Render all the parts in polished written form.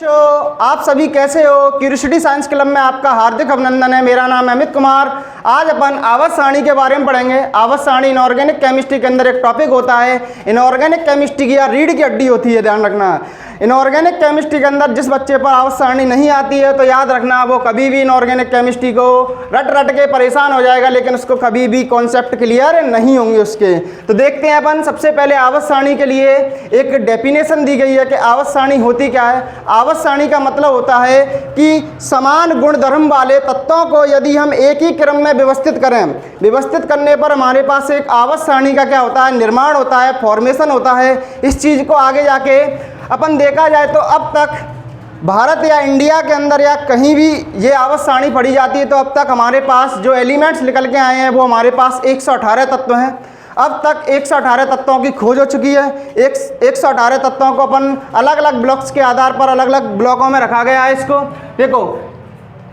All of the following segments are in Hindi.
तो आप सभी कैसे हो। क्यूरियोसिटी साइंस क्लब में आपका हार्दिक अभिनंदन है। मेरा नाम अमित कुमार। आज अपन आवर्त सारणी के बारे में पढ़ेंगे। आवर्त सारणी इनऑर्गेनिक केमिस्ट्री के अंदर एक टॉपिक होता है। इनऑर्गेनिक केमिस्ट्री की या रीढ़ की हड्डी होती है, ध्यान रखना। इनऑर्गेनिक केमिस्ट्री के अंदर जिस बच्चे पर आवर्त सारणी नहीं आती है तो याद रखना वो कभी भी इनऑर्गेनिक केमिस्ट्री को रट रट के परेशान हो जाएगा, लेकिन उसको कभी भी कॉन्सेप्ट क्लियर नहीं होंगे उसके। तो देखते हैं अपन सबसे पहले आवर्त सारणी के लिए एक डेफिनेशन दी गई है कि आवर्त सारणी होती क्या है। आवर्त सारणी का मतलब होता है कि समान गुण धर्म वाले तत्वों को यदि हम एक ही क्रम में व्यवस्थित करें, व्यवस्थित करने पर हमारे पास एक आवर्त सारणी का क्या होता है, निर्माण होता है, फॉर्मेशन होता है। इस चीज़ को आगे जाके अपन देखा जाए तो अब तक भारत या इंडिया के अंदर या कहीं भी ये आवर्त सारणी पढ़ी जाती है तो अब तक हमारे पास जो एलिमेंट्स निकल के आए हैं वो हमारे पास 118 तत्व हैं। अब तक 118 तत्वों की खोज हो चुकी है। 118 तत्वों को अपन अलग अलग ब्लॉक्स के आधार पर अलग अलग ब्लॉकों में रखा गया है। इसको देखो,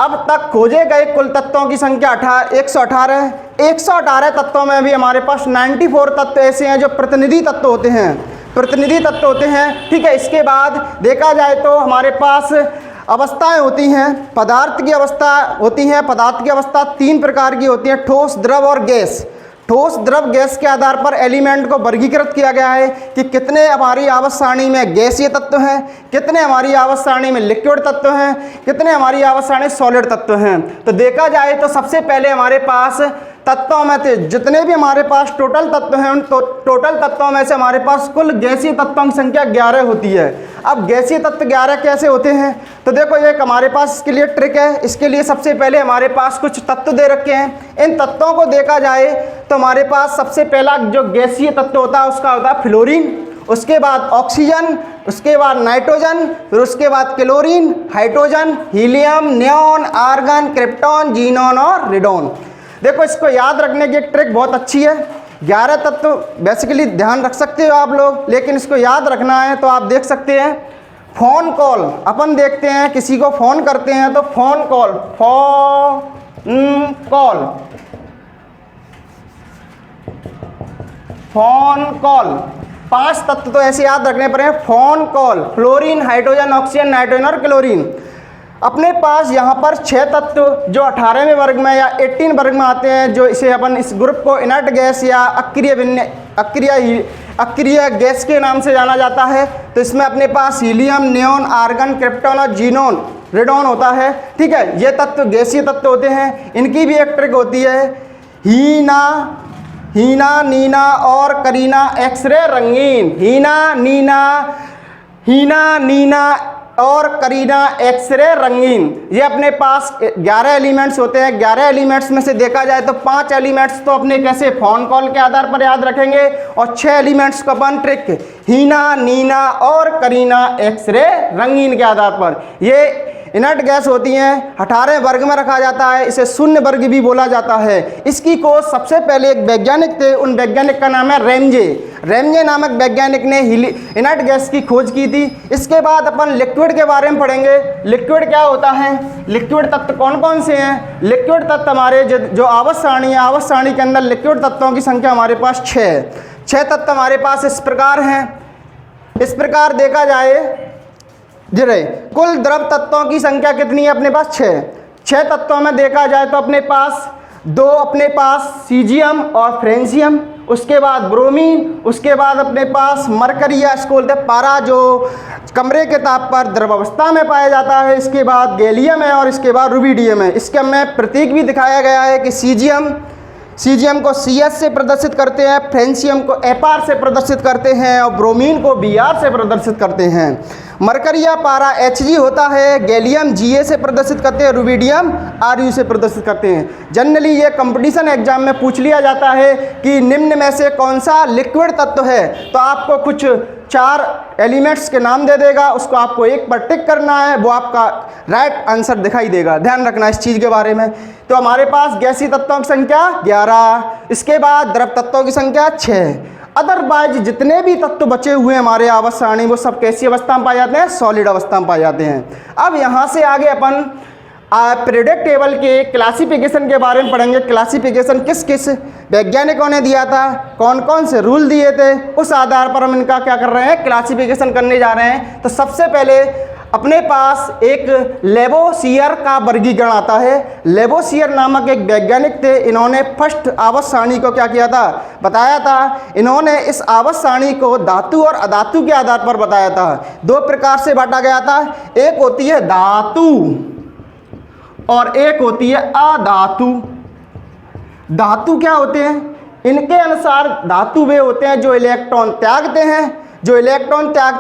अब तक खोजे गए कुल तत्वों की संख्या 118 है। 118 तत्वों में भी हमारे पास 94 तत्व ऐसे हैं जो प्रतिनिधि तत्व होते हैं, प्रतिनिधि तत्व होते हैं। ठीक है, इसके बाद देखा जाए तो हमारे पास अवस्थाएं होती हैं। पदार्थ की अवस्था होती हैं। पदार्थ की अवस्था 3 प्रकार की होती है, ठोस, द्रव और गैस। ठोस, द्रव, गैस के आधार पर एलिमेंट को वर्गीकृत किया गया है कि कितने हमारी आवर्त सारणी में गैसीय तत्व हैं, कितने हमारी आवर्त सारणी में लिक्विड तत्व हैं, कितने हमारी आवर्त सारणी सॉलिड तत्व हैं। तो देखा जाए तो सबसे पहले हमारे पास तत्वों में थे जितने भी हमारे पास टोटल तत्व हैं, उन टोटल तत्वों में से हमारे पास कुल गैसीय तत्वों की संख्या 11 होती है। अब गैसीय तत्व 11 कैसे होते हैं तो देखो, ये हमारे पास इसके लिए ट्रिक है। इसके लिए सबसे पहले हमारे पास कुछ तत्व दे रखे हैं। इन तत्वों को देखा जाए तो हमारे पास सबसे पहला जो गैसीय तत्व होता है उसका होता है फ्लोरीन, उसके बाद ऑक्सीजन, उसके बाद नाइट्रोजन, फिर उसके बाद chlorine, hydrogen, helium, neon, argon, krypton, xenon और रेडॉन। देखो, इसको याद रखने की एक ट्रिक बहुत अच्छी है। 11 तत्व बेसिकली ध्यान रख सकते हो आप लोग, लेकिन इसको याद रखना है तो आप देख सकते हैं फ़ोन कॉल। अपन देखते हैं किसी को फ़ोन करते हैं तो फ़ोन कॉल, फ़ोन कॉल 5 तत्व तो ऐसे याद रखने पड़े हैं। Phone call, fluorine, hydrogen, oxygen, nitrogen और क्लोरीन। अपने पास यहाँ पर 6 तत्व जो 18वें वर्ग में या 18 वर्ग में आते हैं, जो इसे अपन इस ग्रुप को इनर्ट गैस या अक्रिय गैस के नाम से जाना जाता है। तो इसमें अपने पास हीलियम, नियॉन, आर्गन, क्रिप्टॉन और जीनॉन, रेडॉन होता है। ठीक है, ये तत्व गैसीय तत्व होते हैं। इनकी भी एक ट्रिक होती है, हीना, नीना और करीना एक्सरे रंगीन। हीना, नीना और करीना एक्सरे रंगीन। ये अपने पास 11 एलिमेंट्स होते हैं। 11 एलिमेंट्स में से देखा जाए तो 5 एलिमेंट्स तो अपने कैसे फ़ोन कॉल के आधार पर याद रखेंगे और 6 एलिमेंट्स को अपन ट्रिक हीना, नीना और करीना एक्सरे रंगीन के आधार पर। ये इनर्ट गैस होती हैं। 18 वर्ग में रखा जाता है। इसे शून्य वर्ग भी बोला जाता है। इसकी खोज सबसे पहले एक वैज्ञानिक थे, उन वैज्ञानिक का नाम है रेमजे नामक वैज्ञानिक ने इनर्ट गैस की खोज की थी। इसके बाद अपन लिक्विड के बारे में पढ़ेंगे। लिक्विड क्या होता है, लिक्विड तत्व कौन कौन से हैं। लिक्विड तत्व हमारे जो आवर्त सारणी है, आवर्त सारणी के अंदर लिक्विड तत्वों की संख्या हमारे पास 6 तत्व हमारे पास इस प्रकार हैं। इस प्रकार देखा जाए कुल द्रव तत्वों की संख्या कितनी है अपने पास, 6 तत्वों में देखा जाए तो अपने पास 2 अपने पास सीजियम और फ्रेंसियम, उसके बाद ब्रोमीन, उसके बाद अपने पास मरकरी या इसको बोलते हैं पारा जो कमरे के ताप पर द्रव अवस्था में पाया जाता है। इसके बाद गैलियम है और इसके बाद रुबिडियम है। इसके में प्रतीक भी दिखाया गया है कि सीजियम को CS से प्रदर्शित करते हैं, फ्रेंसियम को FR से प्रदर्शित करते हैं और ब्रोमीन को BR से प्रदर्शित करते हैं। मरकरी या पारा Hg होता है, गैलियम Ga से प्रदर्शित करते हैं, रुबिडियम Ru से प्रदर्शित करते हैं। जनरली ये कंपटीशन एग्जाम में पूछ लिया जाता है कि निम्न में से कौन सा लिक्विड तत्व है, तो आपको कुछ 4 एलिमेंट्स के नाम दे देगा, उसको आपको एक पर टिक करना है, वो आपका राइट आंसर दिखाई देगा। ध्यान रखना इस चीज़ के बारे में। तो हमारे पास गैसीय तत्वों की संख्या 11, इसके बाद द्रव तत्वों की संख्या 6। अदरवाइज जितने भी तत्व बचे हुए हैं हमारे आवर्त सारणी वो सब कैसी अवस्था में पाए जाते हैं, सॉलिड अवस्था में पाए जाते हैं। अब यहाँ से आगे अपन पीरियोडिक टेबल के क्लासिफिकेशन के बारे में पढ़ेंगे। क्लासिफिकेशन किस किस वैज्ञानिकों ने दिया था, कौन कौन से रूल दिए थे, उस आधार पर हम इनका क्या कर रहे हैं, क्लासिफिकेशन करने जा रहे हैं। तो सबसे पहले अपने पास एक लेवोसियर का वर्गीकरण आता है। लेवोसियर नामक एक वैज्ञानिक थे, इन्होंने फर्स्ट आवर्त सारणी को क्या किया था, बताया था। इन्होंने इस आवर्त सारणी को धातु और अधातु के आधार पर बताया था। दो प्रकार से बांटा गया था, एक होती है धातु और एक होती है अधातु। धातु क्या होते हैं, इनके अनुसार धातु वे होते हैं जो इलेक्ट्रॉन त्यागते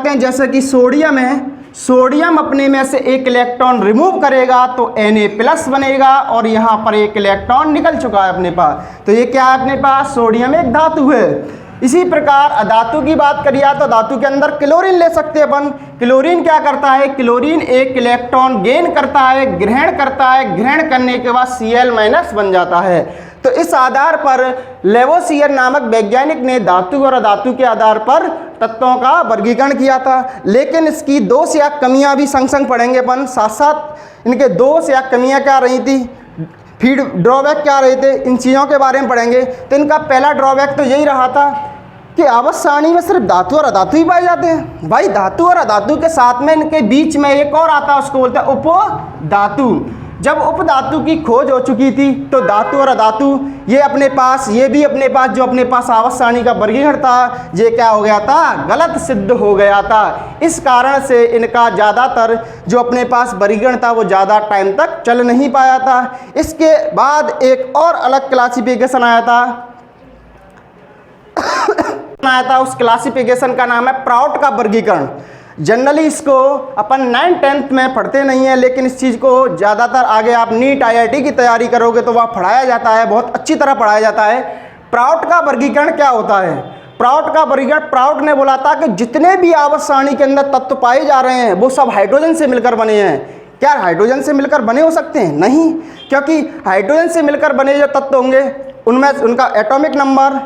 हैं, जैसे कि सोडियम है। सोडियम अपने में से एक इलेक्ट्रॉन रिमूव करेगा तो Na+ बनेगा और यहाँ पर एक इलेक्ट्रॉन निकल चुका है अपने पास, तो ये क्या है अपने पास, सोडियम एक धातु है। इसी प्रकार अधातु की बात करिए तो धातु के अंदर क्लोरीन ले सकते हैं अपन। क्लोरीन क्या करता है, क्लोरीन एक इलेक्ट्रॉन गेन करता है, ग्रहण करता है, ग्रहण करने के बाद Cl- बन जाता है। तो इस आधार पर लेवोसियर नामक वैज्ञानिक ने धातु और अधातु के आधार पर तत्वों का वर्गीकरण किया था। लेकिन इसकी दोष या कमियां भी संग संग पढ़ेंगे अपन, साथ साथ इनके दोष या कमियां क्या रही थी, फीड ड्रॉबैक क्या रहे थे, इन चीज़ों के बारे में पढ़ेंगे। तो इनका पहला ड्रॉबैक तो यही रहा था कि आवर्त सारणी में सिर्फ धातु और अधातु ही पाए जाते हैं। भाई धातु और अधातु के साथ में इनके बीच में एक और आता है, उसको बोलते हैं उपधातु। जब उपधातु की खोज हो चुकी थी तो धातु और अधातु ये भी अपने पास जो अपने पास आवर्त सारणी का वर्गीकरण था, ये क्या हो गया था, गलत सिद्ध हो गया था। इस कारण से इनका ज़्यादातर जो अपने पास वर्गीकरण था वो ज़्यादा टाइम तक चल नहीं पाया था। इसके बाद एक और अलग क्लासिफिकेशन आया था उस क्लासिफिकेशन का नाम है प्राउट का वर्गीकरण। जनरली इसको अपन 9th-10th में पढ़ते नहीं है, लेकिन इस चीज़ को ज़्यादातर आगे आप नीट IIT की तैयारी करोगे तो वह पढ़ाया जाता है, बहुत अच्छी तरह पढ़ाया जाता है। प्राउट का वर्गीकरण क्या होता है, प्राउट का वर्गीकरण, प्राउट ने बोला था कि जितने भी आवर्त सारणी के अंदर तत्व पाए जा रहे हैं वो सब हाइड्रोजन से मिलकर बने हैं। क्या हाइड्रोजन से मिलकर बने हो सकते हैं? नहीं, क्योंकि हाइड्रोजन से मिलकर बने जो तत्व होंगे उनमें उनका एटॉमिक नंबर,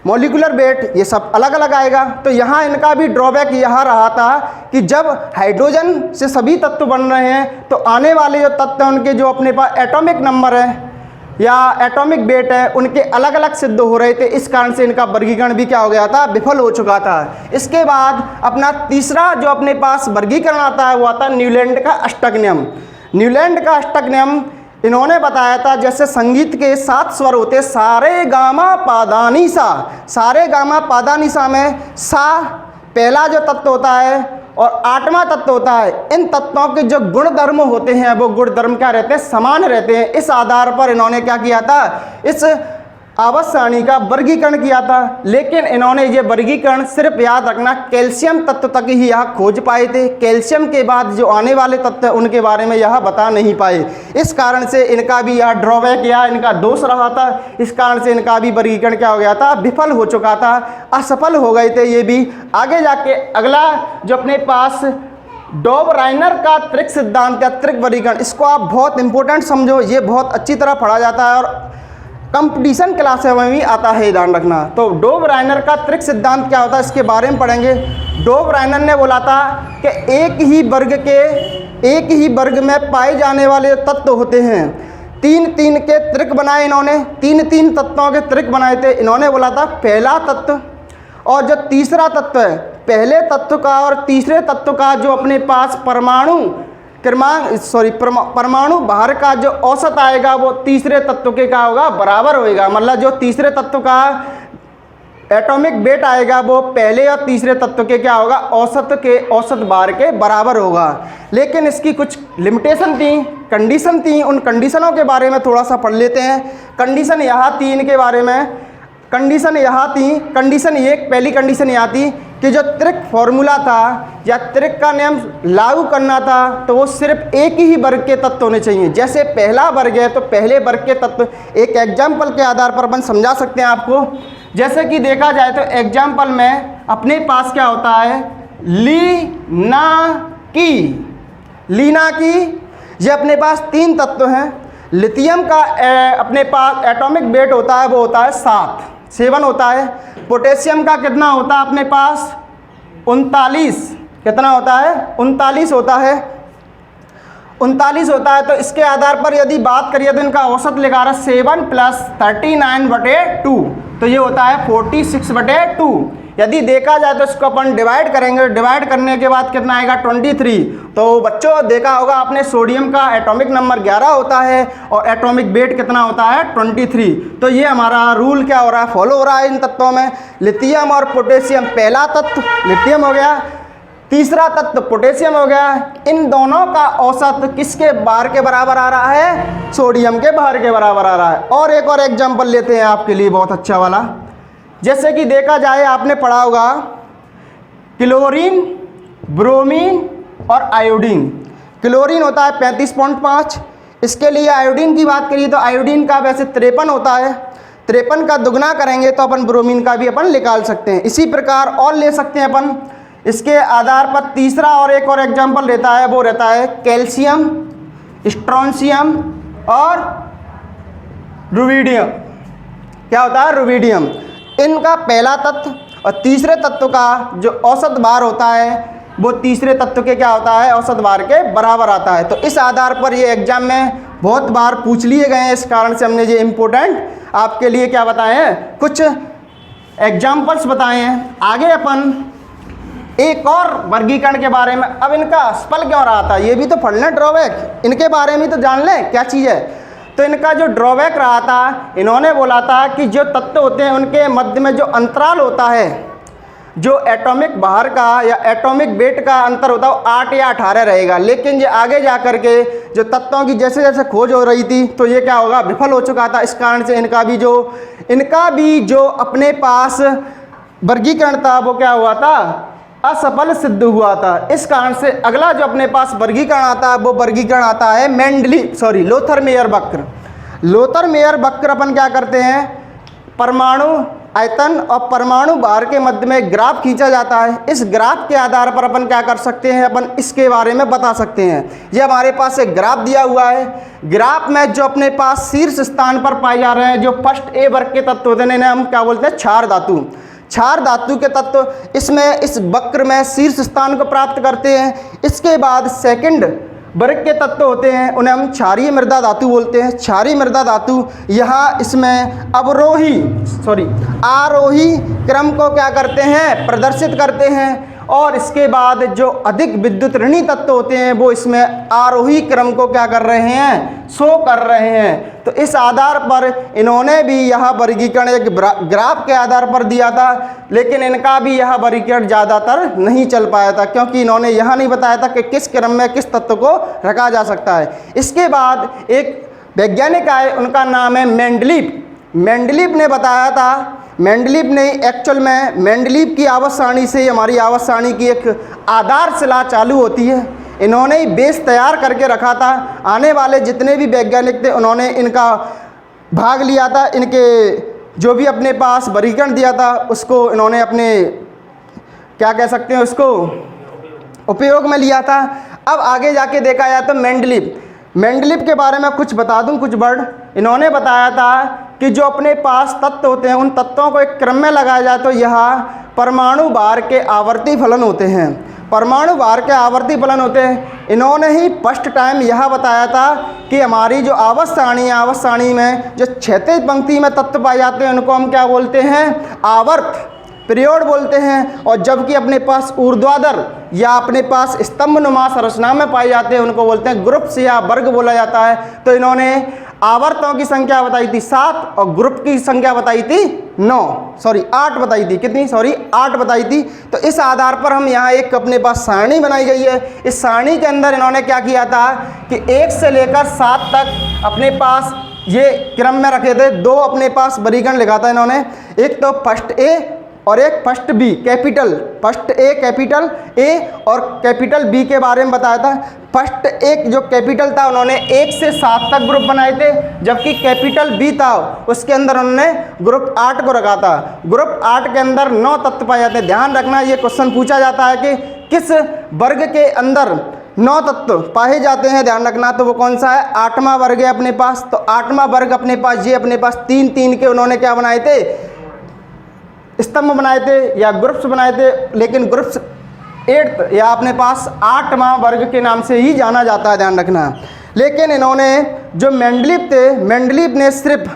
मॉलिक्यूलर वेट, ये सब अलग अलग आएगा। तो यहाँ इनका भी ड्रॉबैक यहाँ रहा था कि जब हाइड्रोजन से सभी तत्व बन रहे हैं तो आने वाले जो तत्व हैं उनके जो अपने पास एटॉमिक नंबर है या एटॉमिक वेट है उनके अलग अलग सिद्ध हो रहे थे। इस कारण से इनका वर्गीकरण भी क्या हो गया था, विफल हो चुका था। इसके बाद अपना तीसरा जो अपने पास वर्गीकरण आता है वो आता है न्यूलैंड का अष्टक नियम। न्यूलैंड का अष्टक नियम इन्होंने बताया था जैसे संगीत के 7 स्वर होते, सारे गामा पादानी सा, सारे गामा पादानी सा में सा पहला जो तत्व होता है और 8वां तत्व होता है। इन तत्वों के जो गुण धर्म होते हैं वो गुण धर्म क्या रहते हैं, समान रहते हैं। इस आधार पर इन्होंने क्या किया था, इस आवर्त सारणी का वर्गीकरण किया था। लेकिन इन्होंने ये वर्गीकरण सिर्फ याद रखना कैल्शियम तत्व तक ही यह खोज पाए थे। कैल्शियम के बाद जो आने वाले तत्व हैं उनके बारे में यह बता नहीं पाए। इस कारण से इनका भी यह ड्रॉबैक या इनका दोष रहा था। इस कारण से इनका भी वर्गीकरण क्या हो गया था, विफल हो चुका था, असफल हो गए थे ये भी। आगे जाके अगला जो अपने पास डॉब-राइनर का त्रिक सिद्धांत या त्रिक वर्गीकरण, इसको आप बहुत इंपॉर्टेंट समझो, ये बहुत अच्छी तरह पढ़ा जाता है और कंपटीशन क्लास में भी आता है, ध्यान रखना। तो डॉब-राइनर का त्रिक सिद्धांत क्या होता है इसके बारे में पढ़ेंगे। डॉब-राइनर ने बोला था कि एक ही वर्ग में पाए जाने वाले तत्व होते हैं, 3-3 के त्रिक बनाए इन्होंने, 3-3 तत्वों के त्रिक बनाए थे। इन्होंने बोला था पहला तत्व और जो तीसरा तत्व है, पहले तत्व का और तीसरे तत्व का जो अपने पास परमाणु भार का जो औसत आएगा वो तीसरे तत्व के क्या होगा, बराबर होएगा। मतलब जो तीसरे तत्व का एटॉमिक वेट आएगा वो पहले और तीसरे तत्व के क्या होगा, औसत भार के बराबर होगा। लेकिन इसकी कुछ लिमिटेशन थी, कंडीशन थी। उन कंडीशनों के बारे में थोड़ा सा पढ़ लेते हैं। कंडीशन यहाँ थी इनके बारे में, कंडीशन यहाँ थी। कंडीशन एक, पहली कंडीशन यहाँ थी कि जो त्रिक फॉर्मूला था या त्रिक का नियम लागू करना था तो वो सिर्फ एक ही वर्ग के तत्व होने चाहिए। जैसे पहला वर्ग है तो पहले वर्ग के तत्व, एक एग्जाम्पल के आधार पर अपन समझा सकते हैं आपको। जैसे कि देखा जाए तो एग्जाम्पल में अपने पास क्या होता है, लीना की ये अपने पास 3 तत्व हैं। लिथियम का अपने पास एटॉमिक वेट होता है वो होता है 7 होता है। पोटेशियम का कितना होता है अपने पास, 39, कितना होता है, 39 होता है, 39 होता है। तो इसके आधार पर यदि बात करिए तो इनका औसत लिखा रहा है 7 + 39/2, तो ये होता है 46/2। यदि देखा जाए तो इसको अपन डिवाइड करेंगे, डिवाइड करने के बाद कितना आएगा 23। तो बच्चों देखा होगा आपने सोडियम का एटॉमिक नंबर 11 होता है और एटॉमिक वेट कितना होता है 23। तो ये हमारा रूल क्या हो रहा है, फॉलो हो रहा है इन तत्वों में। लिथियम और पोटेशियम, पहला तत्व लिथियम हो गया, तीसरा तत्व पोटेशियम हो गया। इन दोनों का औसत किसके बार के बराबर आ रहा है, सोडियम के बार के बराबर आ रहा है। और एक और एग्जांपल लेते हैं आपके लिए बहुत अच्छा वाला। जैसे कि देखा जाए आपने पढ़ा होगा क्लोरीन, ब्रोमीन और आयोडीन। क्लोरीन होता है 35.5, इसके लिए आयोडीन की बात करिए तो आयोडीन का वैसे 53 होता है, 53 का दुगना करेंगे तो अपन ब्रोमीन का भी अपन निकाल सकते हैं। इसी प्रकार और ले सकते हैं अपन। इसके आधार पर तीसरा और एक और एग्जाम्पल रहता है, वो रहता है कैल्शियम, स्ट्रोंशियम और रुबिडियम। क्या होता है, रुबिडियम। इनका पहला तत्व और तीसरे तत्व का जो औसत भार होता है वो तीसरे तत्व के क्या होता है, औसत भार के बराबर आता है। तो इस आधार पर ये एग्जाम में बहुत बार पूछ लिए गए हैं, इस कारण से हमने ये इम्पोर्टेंट आपके लिए क्या बताए हैं, कुछ एग्जाम्पल्स बताए हैं। आगे अपन एक और वर्गीकरण के बारे में, अब इनका स्पेल क्यों रहा था ये भी तो पढ़ लें, ड्रॉबैक इनके बारे में तो जान लें क्या चीज़ है। तो इनका जो ड्रॉबैक रहा था, इन्होंने बोला था कि जो तत्व होते हैं उनके मध्य में जो अंतराल होता है, जो एटॉमिक भार का या एटॉमिक वेट का अंतर होता है वो 8 या 18 रहेगा। लेकिन ये आगे जा कर के जो तत्वों की जैसे जैसे खोज हो रही थी तो ये क्या होगा, विफल हो चुका था। इस कारण से इनका भी जो अपने पास वर्गीकरण था वो क्या हुआ था, असफल सिद्ध हुआ था। इस कारण से अगला जो अपने पास वर्गीकरण आता है वो वर्गीकरण आता है लोथर मेयर वक्र। लोथर मेयर वक्र अपन क्या करते हैं, परमाणु आयतन और परमाणु भार के मध्य में ग्राफ खींचा जाता है। इस ग्राफ के आधार पर अपन क्या कर सकते हैं, अपन इसके बारे में बता सकते हैं। ये हमारे पास एक ग्राफ दिया हुआ है। ग्राफ में जो अपने पास शीर्ष स्थान पर पाए जा रहे हैं, जो फर्स्ट ए वर्ग के तत्व होते हैं, इन्हें हम क्या बोलते हैं, क्षार धातु। क्षार धातु के तत्व इसमें इस वक्र में शीर्ष स्थान को प्राप्त करते हैं। इसके बाद सेकंड वर्ग के तत्व होते हैं, उन्हें हम क्षारीय मृदा धातु बोलते हैं। क्षारीय मृदा धातु यहाँ इसमें आरोही क्रम को क्या करते हैं, प्रदर्शित करते हैं। और इसके बाद जो अधिक विद्युत ऋणी तत्व होते हैं वो इसमें आरोही क्रम को क्या कर रहे हैं, शो कर रहे हैं। तो इस आधार पर इन्होंने भी यह वर्गीकरण एक ग्राफ के आधार पर दिया था, लेकिन इनका भी यह वर्गीकरण ज़्यादातर नहीं चल पाया था, क्योंकि इन्होंने यह नहीं बताया था कि किस क्रम में किस तत्व को रखा जा सकता है। इसके बाद एक वैज्ञानिक आए, उनका नाम है मेंडलीव। मेंडलीव ने बताया था, मेंडलीव ने एक्चुअल में मेंडलीव की आवर्त सारणी से हमारी आवर्त सारणी की एक आधारशिला चालू होती है। इन्होंने ही बेस तैयार करके रखा था। आने वाले जितने भी वैज्ञानिक थे उन्होंने इनका भाग लिया था। इनके जो भी अपने पास वर्गीकरण दिया था उसको इन्होंने अपने क्या कह सकते हैं, उसको उपयोग में लिया था। अब आगे जाके देखा जाए तो मेंडलीव के बारे में कुछ बता दूं, कुछ वर्ड। इन्होंने बताया था कि जो अपने पास तत्व होते हैं उन तत्वों को एक क्रम में लगाया जाए तो यह परमाणु भार के आवर्ती फलन होते हैं। परमाणु भार के आवर्ती फलन होते हैं। इन्होंने ही फर्स्ट टाइम यह बताया था कि हमारी जो आवर्त सारणी है, आवर्त सारणी में जो क्षैतिज पंक्ति में तत्व पाए जाते हैं उनको हम क्या बोलते हैं, आवर्त पीरियड बोलते हैं। और जबकि अपने पास ऊर्ध्वाधर या अपने पास स्तंभनुमा संरचना में पाए जाते हैं उनको बोलते हैं ग्रुप्स या वर्ग बोला जाता है। तो इन्होंने आवर्तों की संख्या बताई थी 7 और ग्रुप की संख्या बताई थी 8 बताई थी। कितनी, 8 बताई थी। तो इस आधार पर हम यहाँ एक अपने पास सारणी बनाई गई है। इस सारणी के अंदर इन्होंने क्या किया था कि 1 से लेकर 7 तक अपने पास ये क्रम में रखे थे। 2 अपने पास वर्गीकरण लिखा था इन्होंने, एक तो फर्स्ट ए और एक first B capital. First A capital A और कैपिटल बी के बारे में बताया था। फर्स्ट एक जो कैपिटल था उन्होंने 1 से 7 तक ग्रुप बनाए थे, जबकि कैपिटल बी था उसके अंदर उन्होंने ग्रुप 8 को रखा था। ग्रुप 8 के अंदर 9 तत्व पाए जाते हैं। ध्यान रखना, ये क्वेश्चन पूछा जाता है कि किस वर्ग के अंदर 9 तत्व पाए जाते हैं। ध्यान रखना, तो वो कौन सा है, 8वां वर्ग है अपने पास। तो 8वां वर्ग अपने पास ये अपने पास 3 के उन्होंने क्या बनाए थे, स्तंभ बनाए थे या ग्रुप्स बनाए थे। लेकिन ग्रुप्स 8 या अपने पास 8वां वर्ग के नाम से ही जाना जाता है, ध्यान रखना। लेकिन इन्होंने जो मेंडलीव थे, मेंडलीव ने सिर्फ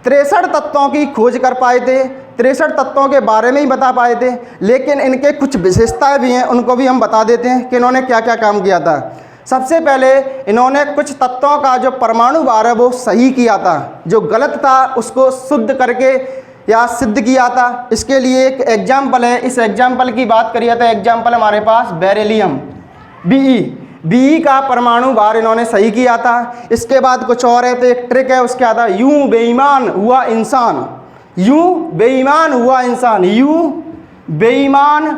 63 तत्वों की खोज कर पाए थे। 63 तत्वों के बारे में ही बता पाए थे, लेकिन इनके कुछ विशेषताएं भी हैं, उनको भी हम बता देते हैं कि इन्होंने क्या क्या काम किया था। सबसे पहले इन्होंने कुछ तत्वों का जो परमाणु भार है वो सही किया था, जो गलत था उसको शुद्ध करके या सिद्ध किया था। इसके लिए एक एग्जाम्पल है, इस एग्जाम्पल की बात करिए तो एग्जाम्पल हमारे पास बेरिलियम बीई का परमाणु भार इन्होंने सही किया था। इसके बाद कुछ और है, तो एक ट्रिक है उसके आता यूं बेईमान हुआ इंसान, यूं बेईमान हुआ इंसान, यूं बेईमान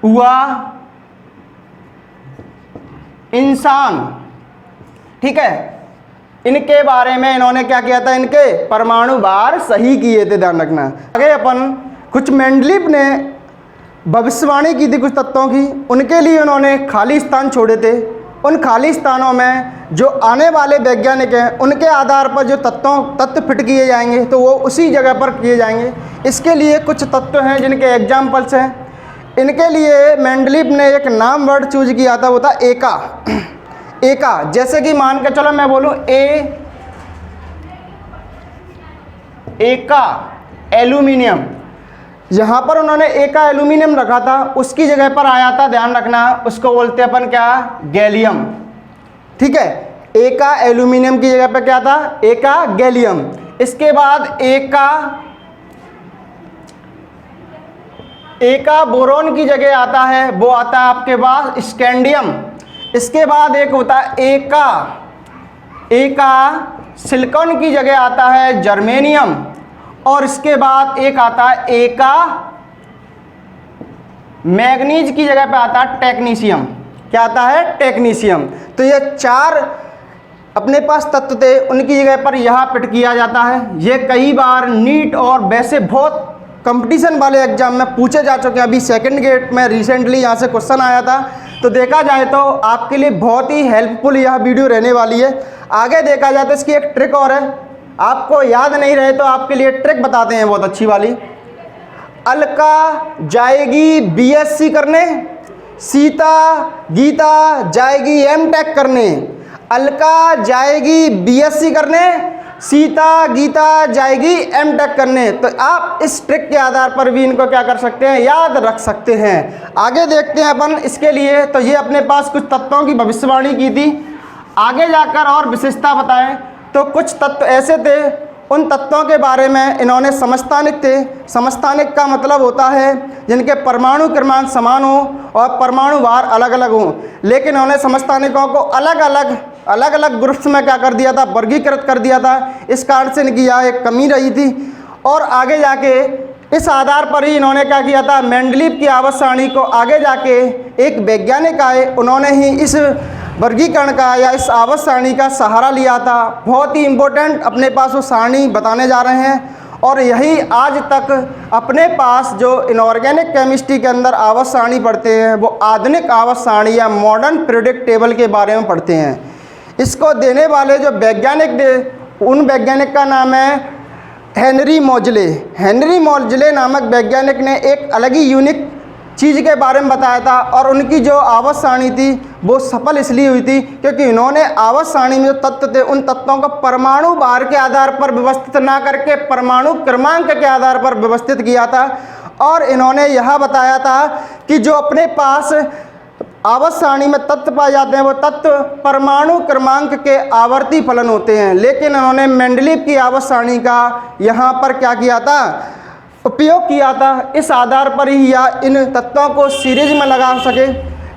हुआ इंसान, ठीक है। इनके बारे में इन्होंने क्या किया था, इनके परमाणु भार सही किए थे, ध्यान रखना। आगे अपन कुछ मेंडलीव ने भविष्यवाणी की थी कुछ तत्वों की, उनके लिए उन्होंने खाली स्थान छोड़े थे। उन खाली स्थानों में जो आने वाले वैज्ञानिक हैं उनके आधार पर जो तत्व फिट किए जाएंगे तो वो उसी जगह पर किए जाएंगे। इसके लिए कुछ तत्व हैं जिनके एग्जाम्पल्स हैं। इनके लिए मेंडलीव ने एक नाम वर्ड चूज किया था, वो था एका। एका जैसे कि मान के चलो मैं बोलूं एका एल्यूमिनियम, यहाँ पर उन्होंने एका एल्यूमिनियम रखा था, उसकी जगह पर आया था, ध्यान रखना, उसको बोलते अपन क्या, गैलियम, ठीक है। एका एल्यूमिनियम की जगह पर क्या था, एका गैलियम। इसके बाद एका बोरोन की जगह आता है, वो आता है आपके पास स्कैंडियम। इसके बाद एक होता है एका सिलिकॉन की जगह आता है जर्मेनियम, और इसके बाद एक आता है एका मैग्नीज की जगह पे आता है टेक्नीशियम। क्या आता है, टेक्नीशियम। तो ये 4 अपने पास तत्व थे, उनकी जगह पर यहाँ फिट किया जाता है। ये कई बार नीट और वैसे बहुत कंपटीशन वाले एग्जाम में पूछे जा चुके हैं। अभी सेकंड गेट में रिसेंटली यहाँ से क्वेश्चन आया था, तो देखा जाए तो आपके लिए बहुत ही हेल्पफुल यह वीडियो रहने वाली है। आगे देखा जाए तो इसकी एक ट्रिक और है, आपको याद नहीं रहे तो आपके लिए ट्रिक बताते हैं बहुत अच्छी वाली। अलका जाएगी बीएससी करने, सीता गीता जाएगी एमटेक करने। अलका जाएगी बीएससी करने, सीता गीता जाएगी एमटेक करने। तो आप इस ट्रिक के आधार पर भी इनको क्या कर सकते हैं, याद रख सकते हैं। आगे देखते हैं अपन इसके लिए। तो ये अपने पास कुछ तत्वों की भविष्यवाणी की थी। आगे जाकर और विशेषता बताएं तो कुछ तत्व ऐसे थे, उन तत्वों के बारे में इन्होंने समस्थानिक थे। समस्थानिक का मतलब होता है जिनके परमाणु क्रमांक समान हो और परमाणु भार अलग अलग हो, लेकिन इन्होंने समस्थानिकों को अलग अलग ग्रुप्स में क्या कर दिया था, वर्गीकृत कर दिया था। इस कारण से इनकी यह एक कमी रही थी। और आगे जाके इस आधार पर ही इन्होंने क्या किया था, मेंडलीव की आवर्त सारणी को आगे जाके एक वैज्ञानिक आए, उन्होंने ही इस वर्गीकरण का या इस आवर्त सारणी का सहारा लिया था। बहुत ही इम्पोर्टेंट अपने पास वो सारणी बताने जा रहे हैं, और यही आज तक अपने पास जो इनऑर्गेनिक केमिस्ट्री के अंदर आवर्त सारणी पढ़ते हैं वो आधुनिक आवर्त सारणी या मॉडर्न पीरियोडिक टेबल के बारे में पढ़ते हैं। इसको देने वाले जो वैज्ञानिक थे, उन वैज्ञानिक का नाम है हेनरी मोजले। हेनरी मोजले नामक वैज्ञानिक ने एक अलग ही यूनिक चीज़ के बारे में बताया था, और उनकी जो आवर्त सारणी थी वो सफल इसलिए हुई थी क्योंकि इन्होंने आवर्त सारणी में जो तत्व थे उन तत्वों को परमाणु भार के आधार पर व्यवस्थित ना करके परमाणु क्रमांक के आधार पर व्यवस्थित किया था। और इन्होंने यह बताया था कि जो अपने पास आवर्त सारणी में तत्व पाए जाते हैं वो तत्व परमाणु क्रमांक के आवर्ती फलन होते हैं, लेकिन इन्होंने मेंडलीव की आवर्त सारणी का यहाँ पर क्या किया था, उपयोग किया था। इस आधार पर ही या इन तत्वों को सीरीज में लगा सके।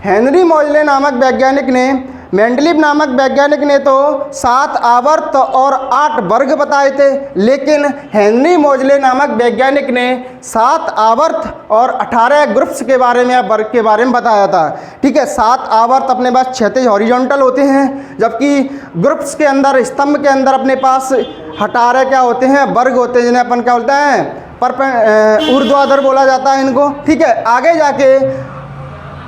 हेनरी मोजले नामक वैज्ञानिक ने, मेंडलीव नामक वैज्ञानिक ने तो 7 आवर्त और 8 वर्ग बताए थे, लेकिन हेनरी मोजले नामक वैज्ञानिक ने 7 आवर्त और 18 ग्रुप्स के बारे में या वर्ग के बारे में बताया था। ठीक है, 7 आवर्त अपने पास क्षैतिज हॉरिजॉन्टल होते हैं, जबकि ग्रुप्स के अंदर, स्तंभ के अंदर अपने पास 18 क्या होते हैं, वर्ग होते हैं, जिन्हें अपन क्या बोलते हैं, ऊर्ध्वाधर बोला जाता है इनको। ठीक है, आगे जाके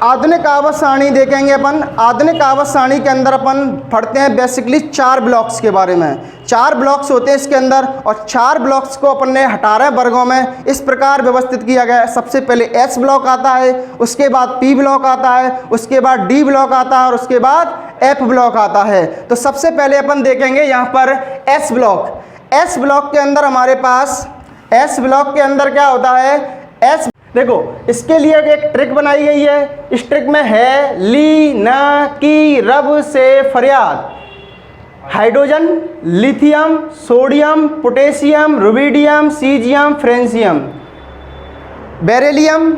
आधुनिक आवर्त सारणी देखेंगे अपन। आधुनिक आवर्त सारणी के अंदर अपन पढ़ते हैं बेसिकली 4 ब्लॉक्स के बारे में। 4 ब्लॉक्स होते हैं इसके अंदर, और 4 ब्लॉक्स को अपन ने 18 वर्गों में इस प्रकार व्यवस्थित किया गया है। सबसे पहले एस ब्लॉक आता है, उसके बाद पी ब्लॉक आता है, उसके बाद डी ब्लॉक आता है, और उसके बाद एफ ब्लॉक आता है। तो सबसे पहले अपन देखेंगे यहाँ पर एस ब्लॉक। एस ब्लॉक के अंदर हमारे पास एस ब्लॉक के अंदर क्या होता है, एस देखो इसके लिए एक ट्रिक बनाई गई है। इस ट्रिक में है ली न की रब से फरियाद, hydrogen, lithium, sodium, potassium, rubidium, caesium, francium, beryllium,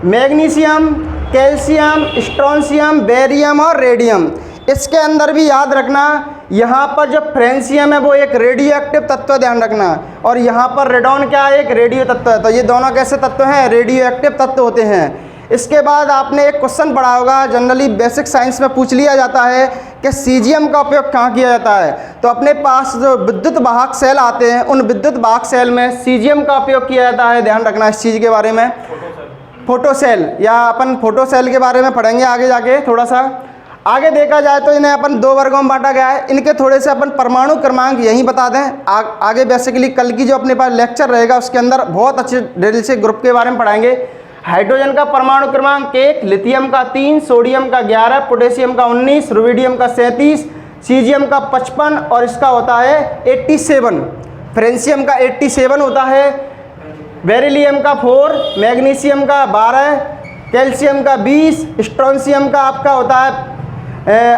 magnesium, calcium, strontium, barium और रेडियम। इसके अंदर भी याद रखना, यहाँ पर जो फ्रेंशियम है वो एक रेडियो एक्टिव तत्व, ध्यान रखना, और यहाँ पर रेडॉन क्या है, एक रेडियो तत्व है। तो ये दोनों कैसे तत्व हैं, रेडियो एक्टिव तत्व होते हैं। इसके बाद आपने एक क्वेश्चन पढ़ा होगा, जनरली बेसिक साइंस में पूछ लिया जाता है कि सीजियम का उपयोग कहाँ किया जाता है। तो अपने पास जो विद्युत वाहक सेल आते हैं, उन विद्युत वाहक सेल में सीजियम का उपयोग किया जाता है। ध्यान रखना इस चीज़ के बारे में। फोटो सेल, या अपन फोटो सेल के बारे में पढ़ेंगे आगे जाके थोड़ा सा। आगे देखा जाए तो इन्हें अपन दो वर्गों में बांटा गया है। इनके थोड़े से अपन परमाणु क्रमांक यहीं बता दें। आगे बेसिकली कल की जो अपने पास लेक्चर रहेगा उसके अंदर बहुत अच्छे डिटेल से ग्रुप के बारे में पढ़ाएंगे। हाइड्रोजन का परमाणु क्रमांक 1, लिथियम का 3, सोडियम का 11, पोटेशियम का 19, रुबिडियम का 37, सीजियम का 55 और इसका होता है 87। फ्रेंशियम का 87 होता है, बेरिलियम का 4, मैग्नीशियम का 12, कैल्शियम का 20, स्ट्रोंशियम का आपका होता है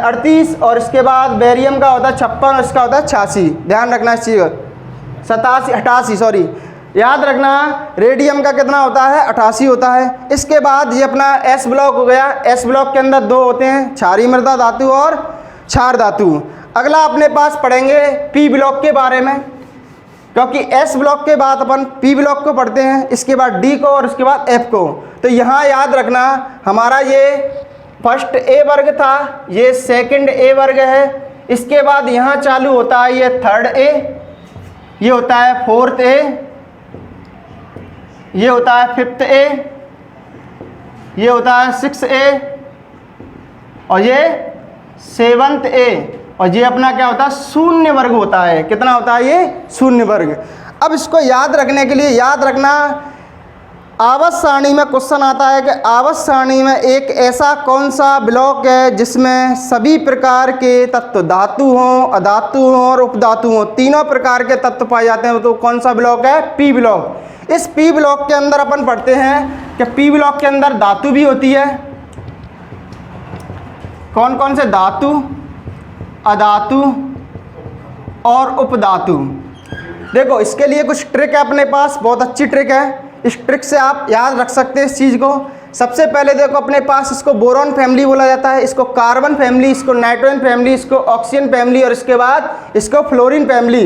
38 और इसके बाद बेरियम का होता है 56 और इसका होता है 86। ध्यान रखना इस चीज़, 88 सॉरी, याद रखना। रेडियम का कितना होता है, 88 होता है। इसके बाद ये अपना एस ब्लॉक हो गया। एस ब्लॉक के अंदर दो होते हैं, क्षारीय मृदा धातु और क्षार धातु। अगला अपने पास पढ़ेंगे पी ब्लॉक के बारे में, क्योंकि एस ब्लॉक के बाद अपन पी ब्लॉक को पढ़ते हैं, इसके बाद डी को और इसके बाद एफ को। तो यहाँ याद रखना हमारा ये फर्स्ट ए वर्ग था, ये सेकंड ए वर्ग है। इसके बाद यहाँ चालू होता है ये थर्ड ए, ये होता है फोर्थ ए, ये होता है फिफ्थ ए, ये होता है सिक्स्थ ए और ये सेवंथ ए, और ये अपना क्या होता है, शून्य वर्ग होता है। कितना होता है ये, शून्य वर्ग। अब इसको याद रखने के लिए याद रखना, आवर्त सारणी में क्वेश्चन आता है कि आवर्त सारणी में एक ऐसा कौन सा ब्लॉक है जिसमें सभी प्रकार के तत्व, धातु हों, अधातु हों और उपधातु हों, तीनों प्रकार के तत्व पाए जाते हैं। तो कौन सा ब्लॉक है, पी ब्लॉक। इस पी ब्लॉक के अंदर अपन पढ़ते हैं कि पी ब्लॉक के अंदर धातु भी होती है। कौन कौन से धातु, अधातु और उपधातु। देखो इसके लिए कुछ ट्रिक है अपने पास, बहुत अच्छी ट्रिक है। इस ट्रिक से आप याद रख सकते हैं इस चीज़ को। सबसे पहले देखो अपने पास इसको बोरॉन फैमिली बोला जाता है, इसको कार्बन फैमिली, इसको नाइट्रोजन फैमिली, इसको ऑक्सीजन फैमिली और इसके बाद इसको fluorine family,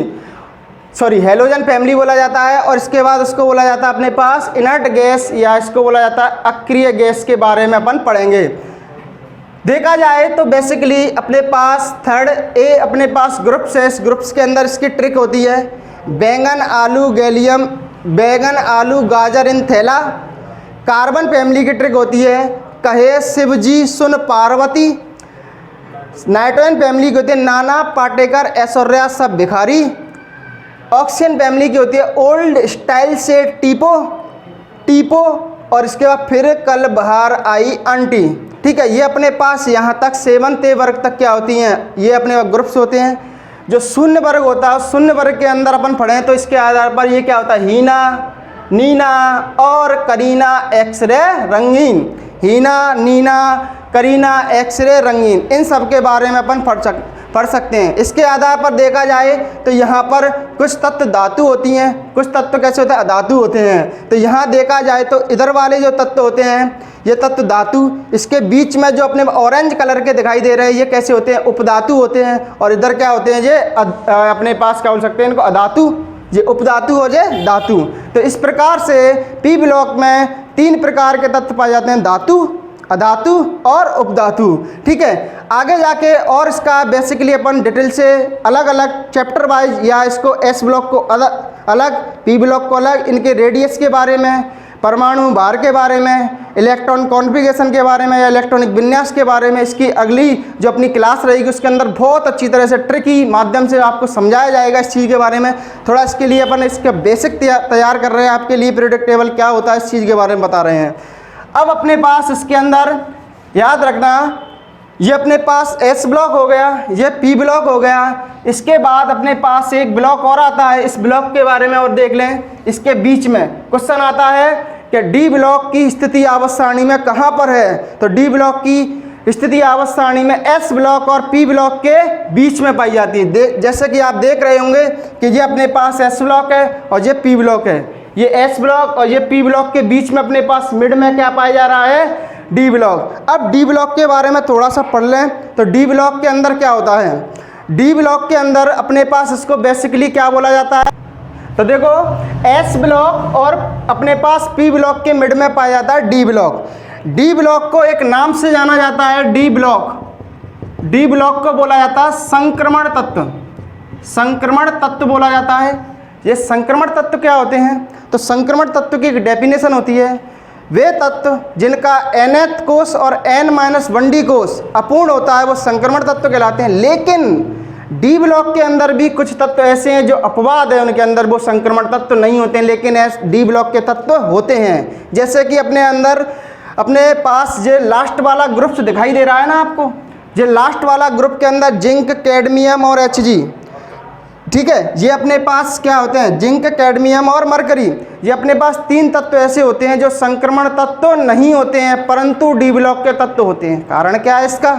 sorry halogen family बोला जाता है। और इसके बाद उसको बोला जाता है अपने पास इनर्ट गैस, या इसको बोला जाता है अक्रिय गैस के बारे में अपन पढ़ेंगे। देखा जाए तो बेसिकली अपने पास थर्ड ए अपने पास ग्रुप्स है। इस ग्रुप्स के अंदर इसकी ट्रिक होती है बैंगन, आलू, गैलियम, बैगन, आलू, गाजर इन थैला। कार्बन फैमिली की ट्रिक होती है कहे शिवजी सुन पार्वती। नाइट्रोजन फैमिली की होती है नाना, पाटेकर, ऐश्वर्या सब भिखारी। ऑक्सीजन फैमिली की होती है ओल्ड स्टाइल से टीपो टीपो और इसके बाद फिर कल बाहर आई आंटी। ठीक है, ये अपने पास यहाँ तक 7th ए वर्ग तक क्या होती हैं, ये अपने ग्रुप्स होते हैं। जो शून्य वर्ग होता है, शून्य वर्ग के अंदर अपन पढ़ें तो इसके आधार पर ये क्या होता है, हीना, नीना और करीना एक्सरे रंगीन। हीना, नीना, करीना, एक्सरे रंगीन, इन सब के बारे में अपन पढ़ सकते हैं। इसके आधार पर देखा जाए तो यहाँ पर कुछ तत्व धातु होती हैं, कुछ तत्व कैसे होते हैं, अधातु होते हैं। तो यहाँ देखा जाए तो इधर वाले जो तत्व होते हैं ये तत्व धातु, इसके बीच में जो अपने ऑरेंज कलर के दिखाई दे रहे हैं ये कैसे होते हैं, उपधातु होते हैं। और इधर क्या होते हैं, ये अपने पास क्या बोल सकते हैं इनको, अधातु। ये उपधातु हो जाए धातु। तो इस प्रकार से पी ब्लॉक में 3 प्रकार के तत्व पाए जाते हैं, धातु, अधातु और उपधातु। ठीक है, आगे जाके और इसका बेसिकली अपन डिटेल से अलग अलग चैप्टर वाइज, या इसको एस ब्लॉक को अलग, पी ब्लॉक को अलग, इनके रेडियस के बारे में, परमाणु भार के बारे में, इलेक्ट्रॉन कॉन्फ़िगरेशन के बारे में या इलेक्ट्रॉनिक विन्यास के बारे में, इसकी अगली जो अपनी क्लास रहेगी उसके अंदर बहुत अच्छी तरह से ट्रिकी माध्यम से आपको समझाया जाएगा इस चीज़ के बारे में। थोड़ा इसके लिए अपन इसका बेसिक तैयार कर रहे हैं आपके लिए, पीरियोडिक टेबल क्या होता है इस चीज़ के बारे में बता रहे हैं। अब अपने पास इसके अंदर याद रखना ये अपने पास S ब्लॉक हो गया, ये P ब्लॉक हो गया। इसके बाद अपने पास एक ब्लॉक और आता है, इस ब्लॉक के बारे में और देख लें। इसके बीच में क्वेश्चन आता है कि D ब्लॉक की स्थिति आवर्त सारणी में कहाँ पर है, तो D ब्लॉक की स्थिति आवर्त सारणी में S ब्लॉक और P ब्लॉक के बीच में पाई जाती है। जैसे कि आप देख रहे होंगे कि ये अपने पास S ब्लॉक है और ये P ब्लॉक है। ये S ब्लॉक और ये P ब्लॉक के बीच में अपने पास मिड में क्या पाया जा रहा है, डी ब्लॉक। अब डी ब्लॉक के बारे में थोड़ा सा पढ़ लें तो डी ब्लॉक के अंदर क्या होता है। डी ब्लॉक के अंदर अपने पास इसको बेसिकली क्या बोला जाता है, तो देखो एस ब्लॉक और अपने पास पी ब्लॉक के मिड में पाया जाता है डी ब्लॉक। डी ब्लॉक को एक नाम से जाना जाता है डी ब्लॉक। डी ब्लॉक को बोला जाता है संक्रमण तत्व। संक्रमण तत्व बोला जाता है। ये संक्रमण तत्व क्या होते हैं, तो संक्रमण तत्व की एक डेफिनेशन होती है, वे तत्व जिनका nth कोष और n-1d कोष अपूर्ण होता है वो संक्रमण तत्व कहलाते हैं। लेकिन डी ब्लॉक के अंदर भी कुछ तत्व ऐसे हैं जो अपवाद है, उनके अंदर वो संक्रमण तत्व नहीं होते हैं, लेकिन डी ब्लॉक के तत्व होते हैं। जैसे कि अपने पास जो लास्ट वाला ग्रुप दिखाई दे रहा है ना आपको, जो लास्ट वाला ग्रुप के अंदर जिंक, कैडमियम और Hg, ठीक है, ये अपने पास क्या होते हैं, जिंक, कैडमियम और मरकरी। ये अपने पास तीन तत्व ऐसे होते हैं जो संक्रमण तत्व नहीं होते हैं परंतु डी ब्लॉक के तत्व होते हैं। कारण क्या है इसका,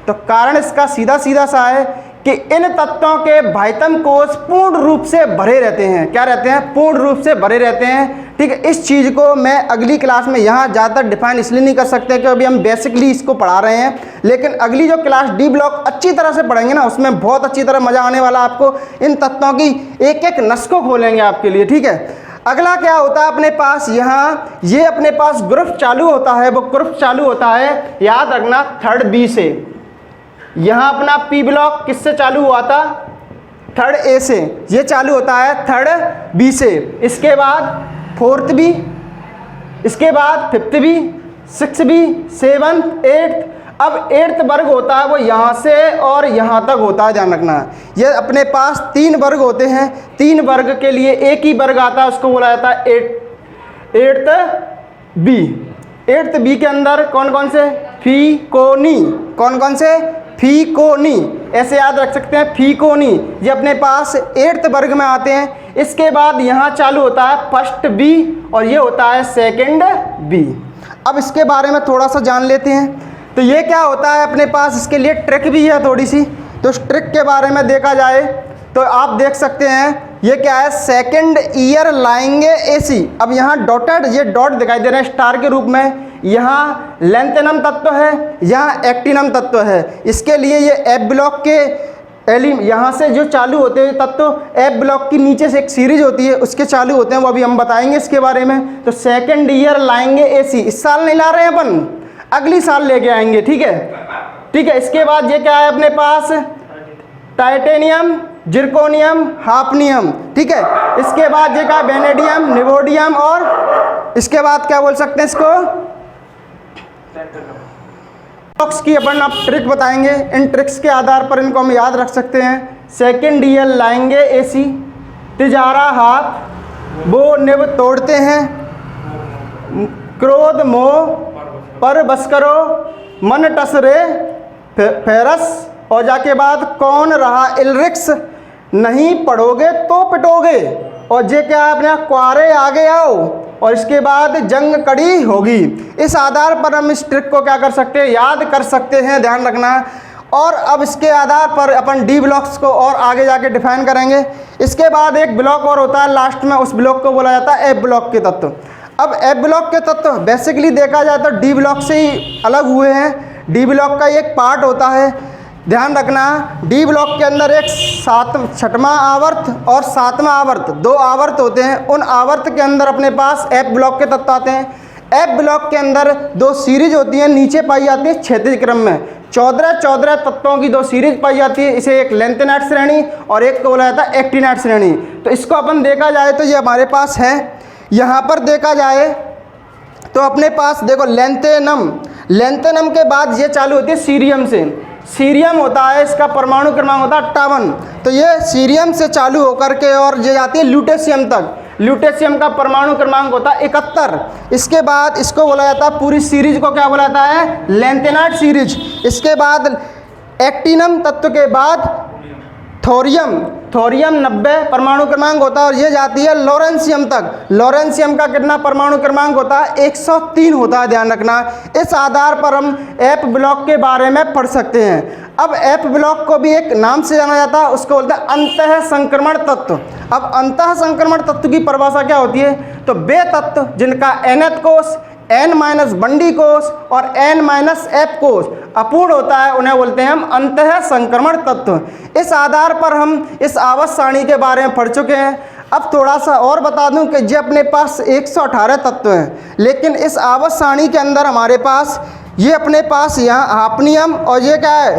तो कारण इसका सीधा सीधा सा है कि इन तत्वों के बाह्यतम कोष पूर्ण रूप से भरे रहते हैं। क्या रहते हैं, पूर्ण रूप से भरे रहते हैं। ठीक है, इस चीज़ को मैं अगली क्लास में यहाँ ज़्यादा डिफाइन इसलिए नहीं कर सकते कि अभी हम बेसिकली इसको पढ़ा रहे हैं, लेकिन अगली जो क्लास डी ब्लॉक अच्छी तरह से पढ़ेंगे ना, उसमें बहुत अच्छी तरह मज़ा आने वाला। आपको इन तत्वों की एक एक नस को खोलेंगे आपके लिए। ठीक है, अगला क्या होता है अपने पास, यहाँ ये अपने पास ग्रुप चालू होता है। वो ग्रुप चालू होता है, याद रखना, थर्ड बी से। यहाँ अपना पी ब्लॉक किससे चालू हुआ था, थर्ड ए से। ये चालू होता है थर्ड बी से। इसके बाद फोर्थ बी, इसके बाद fifth B, six B, seventh, eighth. अब एट्थ वर्ग होता है वो यहाँ से और यहाँ तक होता है, ध्यान रखना। ये अपने पास तीन वर्ग होते हैं, तीन वर्ग के लिए एक ही वर्ग आता है, उसको बोला जाता है एट्थ बी। एट्थ बी के अंदर कौन कौन से, फीकोनी, कौन कौन से, फीकोनी, ऐसे याद रख सकते हैं, फीकोनी। ये अपने पास एट्थ वर्ग में आते हैं। इसके बाद यहाँ चालू होता है फर्स्ट बी और ये होता है सेकंड बी। अब इसके बारे में थोड़ा सा जान लेते हैं। तो ये क्या होता है अपने पास, इसके लिए ट्रिक भी है थोड़ी सी। तो उस ट्रिक के बारे में देखा जाए तो आप देख सकते हैं ये क्या है, सेकंड ईयर लाएंगे एसी। अब यहाँ डॉटेड, ये डॉट दिखाई दे रहे हैं स्टार के रूप में। यहाँ लेंथेनम तत्व है, यहाँ एक्टिनम तत्व है। इसके लिए ये एफ ब्लॉक के यहाँ से जो चालू होते हैं तत्व, एफ ब्लॉक की नीचे से एक सीरीज होती है उसके चालू होते हैं, वो अभी हम बताएंगे इसके बारे में। तो सेकंड ईयर लाएंगे एसी, इस साल नहीं ला रहे हैं अपन, अगली साल लेके आएंगे। ठीक है, ठीक है। इसके बाद ये क्या है अपने पास, टाइटेनियम, जिरकोनियम, हाफनियम। ठीक है, इसके बाद ये क्या, वेनेडियम, निवोडियम और इसके बाद क्या बोल सकते हैं इसको, बॉक्स की अपन अब ट्रिक बताएंगे। इन ट्रिक्स के आधार पर इनको हम याद रख सकते हैं। सेकंड ईयर लाएंगे एसी, तिजारा हाथ, वो निब तोड़ते हैं, क्रोध मोह पर बस करो, मन टसरे फेरस, और जाके बाद कौन रहा इलरिक्स, नहीं पढ़ोगे तो पिटोगे, और जे क्या है अपने क्वारे आगे आओ, और इसके बाद जंग कड़ी होगी। इस आधार पर हम इस ट्रिक को क्या कर सकते हैं, याद कर सकते हैं, ध्यान रखना। और अब इसके आधार पर अपन डी ब्लॉक्स को और आगे जाके डिफाइन करेंगे। इसके बाद एक ब्लॉक और होता है लास्ट में, उस ब्लॉक को बोला जाता है एफ ब्लॉक के तत्व। अब एफ ब्लॉक के तत्व बेसिकली देखा जाए तो डी ब्लॉक से ही अलग हुए हैं। डी ब्लॉक का एक पार्ट होता है, ध्यान रखना, डी ब्लॉक के अंदर एक छठवां आवर्त और सातवां आवर्त, दो आवर्त होते हैं। उन आवर्त के अंदर अपने पास एफ ब्लॉक के तत्व आते हैं। एफ ब्लॉक के अंदर दो सीरीज होती हैं, नीचे पाई जाती है क्षैतिज क्रम में। 14 तत्वों की दो सीरीज पाई जाती है। इसे एक लेंथेनाइट श्रेणी और एक को बोला जाता है एक्टिनाइट श्रेणी। तो इसको अपन देखा जाए तो ये हमारे पास है। यहाँ पर देखा जाए तो अपने पास देखो लेंथेनम, लेंथेनम के बाद ये चालू होती है सीरियम से। सीरियम होता है, इसका परमाणु क्रमांक होता है 58। तो ये सीरियम से चालू होकर के और ये जाती है ल्यूटेशियम तक। ल्यूटेशियम का परमाणु क्रमांक होता है 71। इसके बाद इसको बोला जाता है, पूरी सीरीज को क्या बोला जाता है, लैंथेनाइड सीरीज। इसके बाद एक्टिनम तत्व के बाद थोरियम 90 परमाणु क्रमांक होता है और ये जाती है लॉरेंशियम तक। लॉरेंशियम का कितना परमाणु क्रमांक होता है, 103 होता है, ध्यान रखना। इस आधार पर हम एफ ब्लॉक के बारे में पढ़ सकते हैं। अब एफ ब्लॉक को भी एक नाम से जाना जाता है, उसको बोलते हैं अंतः संक्रमण तत्व। अब अंतः संक्रमण तत्व की परिभाषा क्या होती है, तो वे तत्व जिनका nth कोष, n- बंडी कोष और n-f कोष अपूर्ण होता है, उन्हें बोलते हैं हम अंतः संक्रमण तत्व। इस आधार पर हम इस आवर्त सारणी के बारे में पढ़ चुके हैं। अब थोड़ा सा और बता दूं कि ये अपने पास 118 तत्व हैं, लेकिन इस आवर्त सारणी के अंदर हमारे पास ये अपने पास यहाँ हाफनियम और ये क्या है,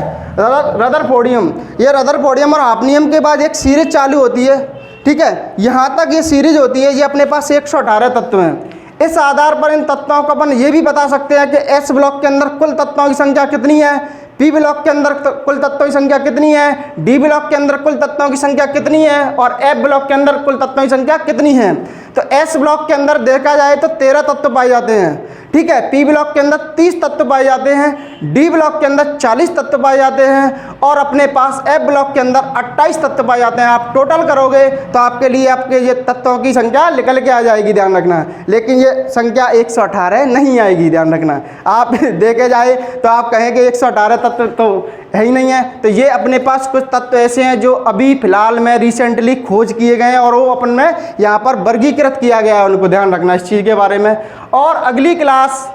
रदरफोर्डियम। ये रदरफोर्डियम और हाफनियम के बाद एक सीरीज चालू होती है, ठीक है, यहाँ तक ये सीरीज होती है। ये अपने पास 118 तत्व हैं। इस आधार पर इन तत्वों को अपन ये भी बता सकते हैं कि एस ब्लॉक के अंदर कुल तत्वों की संख्या कितनी है, पी ब्लॉक के अंदर कुल तत्वों की संख्या कितनी है, डी ब्लॉक के अंदर कुल तत्वों की संख्या कितनी है और एफ ब्लॉक के अंदर कुल तत्वों की संख्या कितनी है। तो एस ब्लॉक के अंदर देखा जाए तो 13 तत्व पाए जाते हैं, ठीक है। पी ब्लॉक के अंदर 30 तत्व पाए जाते हैं, डी ब्लॉक के अंदर 40 तत्व पाए जाते हैं और अपने पास एफ ब्लॉक के अंदर 28 तत्व पाए जाते हैं। आप टोटल करोगे तो आपके लिए आपके ये तत्वों की संख्या निकल के आ जाएगी, ध्यान रखना। लेकिन ये संख्या 118 नहीं आएगी, ध्यान रखना। आप देखे जाए तो आप कहेंगे 118 तत्व तो है ही नहीं है। तो ये अपने पास कुछ तत्व ऐसे हैं जो अभी फिलहाल में रिसेंटली खोज किए गए हैं और वो अपन में यहाँ पर वर्गीकृत किया गया है, उनको ध्यान रखना इस चीज़ के बारे में। और अगली क्लास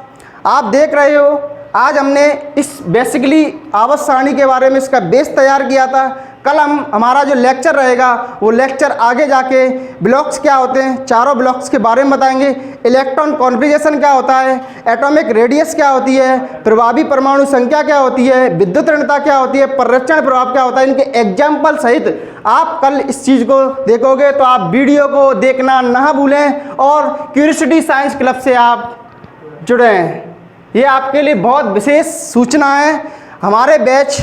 आप देख रहे हो, आज हमने इस बेसिकली आवर्त सारणी के बारे में इसका बेस तैयार किया था। कल हमारा जो लेक्चर रहेगा वो लेक्चर आगे जाके ब्लॉक्स क्या होते हैं, चारों ब्लॉक्स के बारे में बताएंगे। इलेक्ट्रॉन कॉन्फ़िगरेशन क्या होता है, एटॉमिक रेडियस क्या होती है, प्रभावी परमाणु संख्या क्या होती है, विद्युत ऋणता क्या होती है, परिरक्षण प्रभाव क्या होता है, इनके एग्जाम्पल सहित आप कल इस चीज़ को देखोगे। तो आप वीडियो को देखना ना भूलें और क्यूरियोसिटी साइंस क्लब से आप जुड़े हैं। ये आपके लिए बहुत विशेष सूचना है। हमारे बैच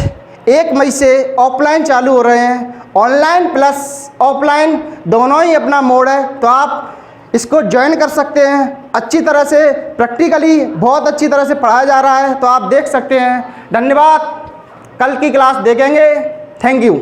1 मई से ऑफलाइन चालू हो रहे हैं, ऑनलाइन प्लस ऑफलाइन दोनों ही अपना मोड है, तो आप इसको ज्वाइन कर सकते हैं। अच्छी तरह से प्रैक्टिकली बहुत अच्छी तरह से पढ़ाया जा रहा है, तो आप देख सकते हैं। धन्यवाद, कल की क्लास देखेंगे। Thank you.